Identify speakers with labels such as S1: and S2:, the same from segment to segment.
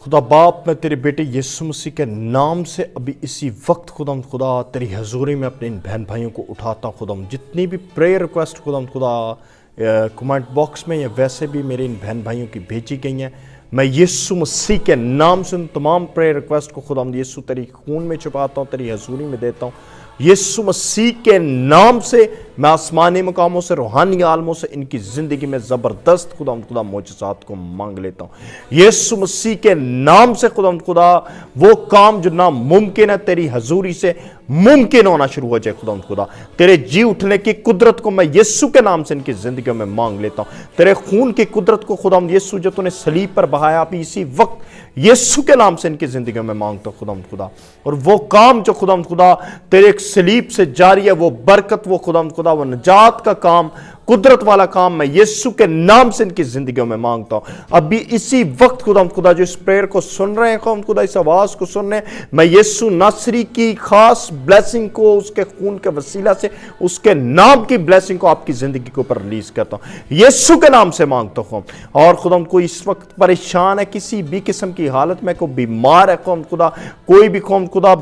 S1: خدا باپ، میں تیرے بیٹے یسوع مسیح کے نام سے ابھی اسی وقت خدا تیری حضوری میں اپنے ان بہن بھائیوں کو اٹھاتا ہوں خدا، جتنی بھی پریئر ریکویسٹ خدا کمنٹ باکس میں یا ویسے بھی میرے ان بہن بھائیوں کی بھیجی گئی ہیں، میں یسوع مسیح کے نام سے ان تمام پریئر ریکویسٹ کو خدا یسوع تیری خون میں چھپاتا ہوں، تیری حضوری میں دیتا ہوں یسوع مسیح کے نام سے۔ میں آسمانی مقاموں سے، روحانی عالموں سے ان کی زندگی میں زبردست خدا معجزات کو مانگ لیتا ہوں یسوع مسیح کے نام سے۔ خدا وہ کام جو ناممکن ہے تیری حضوری سے ممکن ہونا شروع ہو جائے خدا تیرے جی اٹھنے کی قدرت کو میں یسوع کے نام سے ان کی زندگیوں میں مانگ لیتا ہوں، تیرے خون کی قدرت کو خدا یسوع جو تو نے صلیب پر بہایا ابھی اسی وقت یسوع کے نام سے ان کی زندگیوں میں مانگتا ہوں خدا، اور وہ کام جو خدا تیرے صلیب سے جاری ہے، وہ برکت، وہ خدا وہ نجات کا کام، قدرت والا کام میں یسوع کے نام سے ان کی زندگیوں میں مانگتا ہوں ابھی اسی وقت خدا جو اس پریئر کو سن رہے ہیں خدا اس آواز کو سن رہے ہیں، میں یسوع ناصری کی خاص بلیسنگ کو اس کے خون کے وسیلہ سے، اس کے نام کی بلیسنگ کو آپ کی زندگی کے اوپر ریلیز کرتا ہوں یسوع کے نام سے مانگتا ہوں۔ اور خدا کوئی اس وقت پریشان ہے کسی بھی قسم کی حالت میں، کوئی بیمار ہے خدا کوئی بھی خدا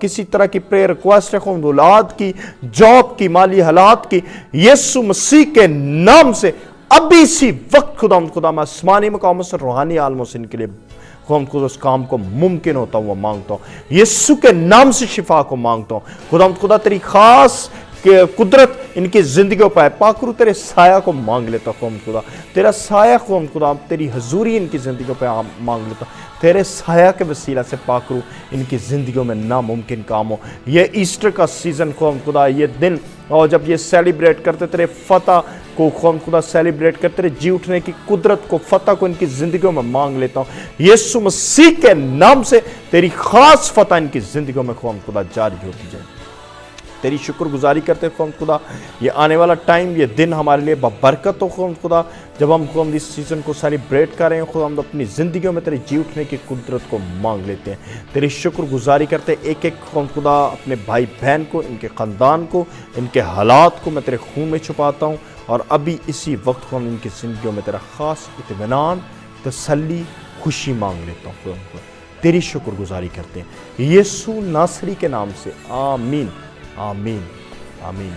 S1: کسی طرح کی پریئر ریکویسٹ ہے اولاد کی، جاب کی، مالی حالات کی، یسوع مسیح کے نام سے ابھی اسی وقت خدا میں آسمانی مقاموں سے، روحانی عالموں سے ان کے لیے خدا اس کام کو ممکن ہوتا ہوں وہ مانگتا ہوں یسوع کے نام سے، شفا کو مانگتا ہوں خدا تیری خاص قدرت ان کی زندگیوں پر ہے، پاکرو تیرے سایہ کو مانگ لیتا ہوں خدا، تیرا سایہ خدا تیری حضوری ان کی زندگیوں پہ مانگ لیتا ہوں، تیرے سایہ کے وسیلہ سے پاکرو ان کی زندگیوں میں ناممکن کام ہو۔ یہ ایسٹر کا سیزن خدا یہ دن اور جب یہ سیلیبریٹ کرتے تیرے فتح کو خدا سیلیبریٹ کرتے تیرے جی اٹھنے کی قدرت کو، فتح کو ان کی زندگیوں میں مانگ لیتا ہوں یسوع مسیح کے نام سے، تیری خاص فتح ان کی زندگیوں میں خدا جاری ہوتی جائے۔ تیری شکر گزاری کرتے خدا یہ آنے والا ٹائم، یہ دن ہمارے لیے برکت ہو خدا، جب ہم اس سیزن کو سیلیبریٹ کر رہے ہیں خدا، ہم اپنی زندگیوں میں تیرے جی اٹھنے کی قدرت کو مانگ لیتے ہیں، تیری شکر گزاری کرتے ایک ایک خدا اپنے بھائی بہن کو، ان کے خاندان کو، ان کے حالات کو میں تیرے خون میں چھپاتا ہوں، اور ابھی اسی وقت ہم ان کی زندگیوں میں تیرا خاص اطمینان، تسلی، خوشی مانگ لیتا ہوں خدا، تیری شکر گزاری کرتے ہیں یسوع ناصری کے نام سے، آمین آمین آمین۔